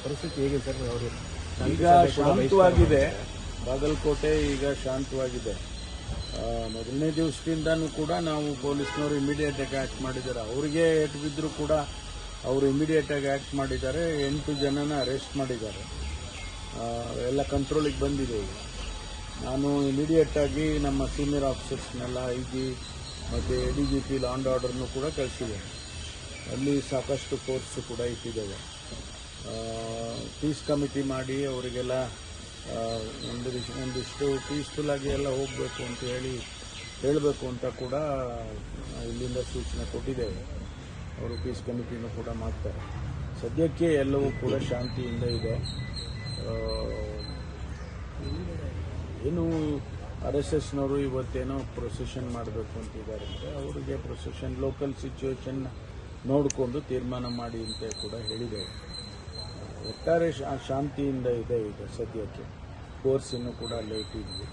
ಪರಿಸ್ಥಿತಿ ಹೇಗೆ ಸರ್? ಅವರು ಈಗ ಶಾಂತವಾಗಿದೆ. ಬಾಗಲಕೋಟೆ ಈಗ ಶಾಂತವಾಗಿದೆ. ಮೊದಲನೇ ದಿವಸದಿಂದನೂ ಕೂಡ ನಾವು ಪೊಲೀಸ್ನವರು ಇಮಿಡಿಯೇಟ್ ಆಗಿ ಆಕ್ಟ್ ಮಾಡಿದ್ದಾರೆ. ಅವರಿಗೆ ಏಟು ಬಿದ್ದರೂ ಕೂಡ ಅವರು ಇಮಿಡಿಯೇಟ್ ಆಗಿ ಆಕ್ಟ್ ಮಾಡಿದ್ದಾರೆ. 8 ಜನನ ಅರೆಸ್ಟ್ ಮಾಡಿದ್ದಾರೆ. ಎಲ್ಲ ಕಂಟ್ರೋಲಿಗೆ ಬಂದಿದೆ. ಈಗ ನಾನು ಇಮಿಡಿಯೇಟ್ ಆಗಿ ನಮ್ಮ ಸೀನಿಯರ್ ಆಫೀಸರ್ಸ್ನೆಲ್ಲ IG ಮತ್ತು ADGP ಲಾ ಆ್ಯಂಡ್ ಆರ್ಡರ್ನು ಕೂಡ ಕಳಿಸಿದ್ದೇನೆ. ಅಲ್ಲಿ ಸಾಕಷ್ಟು ಫೋರ್ಸು ಕೂಡ ಇಟ್ಟಿದ್ದೇವೆ. ಪೀಸ್ ಕಮಿಟಿ ಮಾಡಿ ಅವರಿಗೆಲ್ಲ ಒಂದಿಷ್ಟು ಪೀಸ್ಫುಲ್ ಆಗಿ ಎಲ್ಲ ಹೋಗಬೇಕು ಅಂತ ಹೇಳಬೇಕು ಅಂತ ಕೂಡ ಇಲ್ಲಿಂದ ಸೂಚನೆ ಕೊಟ್ಟಿದ್ದೇವೆ. ಅವರು ಪೀಸ್ ಕಮಿಟಿನೂ ಕೂಡ ಮಾಡ್ತಾರೆ. ಸದ್ಯಕ್ಕೆ ಎಲ್ಲವೂ ಕೂಡ ಶಾಂತಿಯಿಂದ ಇದೆ. ಏನು RSSನವರು ಇವತ್ತೇನೋ ಪ್ರೊಸೆಷನ್ ಮಾಡಬೇಕು ಅಂತಿದ್ದಾರೆ ಅಂದರೆ ಅವರಿಗೆ ಪ್ರೊಸೆಷನ್ ಲೋಕಲ್ ಸಿಚುವೇಶನ್ ನೋಡಿಕೊಂಡು ತೀರ್ಮಾನ ಮಾಡಿ ಅಂತ ಕೂಡ ಹೇಳಿದ್ದೇವೆ. ಒಟ್ಟಾರೆ ಶಾಂತಿಯಿಂದ ಇದೆ ಈಗ ಸದ್ಯಕ್ಕೆ. ಕೋರ್ಸ್ ಇನ್ನೂ ಕೂಡ ಲೇಟ್ ಇದ್ವಿ.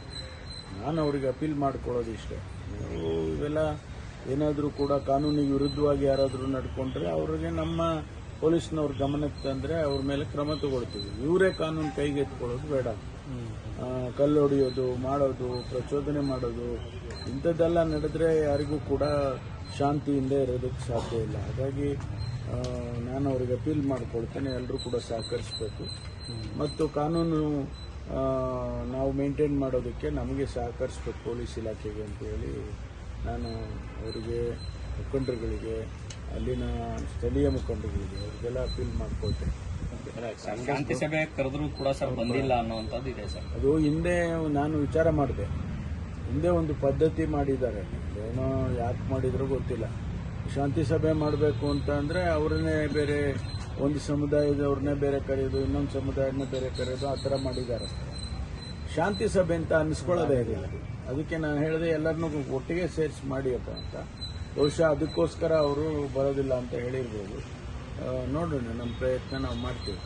ನಾನು ಅವರಿಗೆ ಅಪೀಲ್ ಮಾಡ್ಕೊಳ್ಳೋದು ಇಷ್ಟೇ, ನೀವು ಇವೆಲ್ಲ ಏನಾದರೂ ಕೂಡ ಕಾನೂನಿಗೆ ವಿರುದ್ಧವಾಗಿ ಯಾರಾದರೂ ನಡ್ಕೊಂಡ್ರೆ ಅವ್ರಿಗೆ ನಮ್ಮ ಪೊಲೀಸ್ನವ್ರ ಗಮನಕ್ಕೆ ತಂದರೆ ಅವ್ರ ಮೇಲೆ ಕ್ರಮ ತಗೊಳ್ತೀವಿ. ಇವರೇ ಕಾನೂನು ಕೈಗೆತ್ಕೊಳ್ಳೋದು ಬೇಡ. ಕಲ್ಲು ಹೊಡೆಯೋದು ಮಾಡೋದು, ಪ್ರಚೋದನೆ ಮಾಡೋದು ಇಂಥದ್ದೆಲ್ಲ ನಡೆದ್ರೆ ಯಾರಿಗೂ ಕೂಡ ಶಾಂತಿಯಿಂದ ಇರೋದಕ್ಕೆ ಸಾಧ್ಯ ಇಲ್ಲ. ಹಾಗಾಗಿ ನಾನು ಅವರಿಗೆ ಅಪೀಲ್ ಮಾಡ್ಕೊಳ್ತೇನೆ, ಎಲ್ಲರೂ ಕೂಡ ಸಹಕರಿಸಬೇಕು ಮತ್ತು ಕಾನೂನು ನಾವು ಮೇಂಟೈನ್ ಮಾಡೋದಕ್ಕೆ ನಮಗೆ ಸಹಕರಿಸಬೇಕು ಪೊಲೀಸ್ ಇಲಾಖೆಗೆ ಅಂತೇಳಿ ನಾನು ಅವರಿಗೆ ಮುಖಂಡರುಗಳಿಗೆ, ಅಲ್ಲಿನ ಸ್ಥಳೀಯ ಮುಖಂಡರುಗಳಿಗೆ ಅವ್ರಿಗೆಲ್ಲ ಅಪೀಲ್ ಮಾಡ್ಕೊಳ್ತೇನೆ. ಶಾಂತಿ ಸಭೆ ಕರೆದ್ರೂ ಕೂಡ ಸರ್ ಬಂದಿಲ್ಲ ಅನ್ನೋಂಥದ್ದು ಇದೆ ಸರ್. ಅದು ಹಿಂದೆ ನಾನು ವಿಚಾರ ಮಾಡಿದೆ. ಹಿಂದೆ ಒಂದು ಪದ್ಧತಿ ಮಾಡಿದ್ದಾರೆ, ಏನೋ ಯಾಕೆ ಮಾಡಿದ್ರೂ ಗೊತ್ತಿಲ್ಲ. ಶಾಂತಿ ಸಭೆ ಮಾಡಬೇಕು ಅಂತ ಅಂದರೆ ಅವ್ರನ್ನೇ ಬೇರೆ ಒಂದು ಸಮುದಾಯದವ್ರನ್ನೇ ಬೇರೆ ಕರೆಯೋದು, ಇನ್ನೊಂದು ಸಮುದಾಯನೇ ಬೇರೆ ಕರೆಯೋದು, ಆ ಥರ ಮಾಡಿದ್ದಾರೆ. ಶಾಂತಿ ಸಭೆ ಅಂತ ಅನ್ನಿಸ್ಕೊಳ್ಳೋದೇ ಇರಲಿಲ್ಲ. ಅದಕ್ಕೆ ನಾನು ಹೇಳಿದೆ ಎಲ್ಲರನ್ನೂ ಒಟ್ಟಿಗೆ ಸೇರಿಸಿ ಮಾಡಿಯಪ್ಪ ಅಂತ. ಬಹುಶಃ ಅದಕ್ಕೋಸ್ಕರ ಅವರು ಬರೋದಿಲ್ಲ ಅಂತ ಹೇಳಿರ್ಬೋದು. ನೋಡೋಣ, ನಮ್ಮ ಪ್ರಯತ್ನ ನಾವು ಮಾಡ್ತೀವಿ.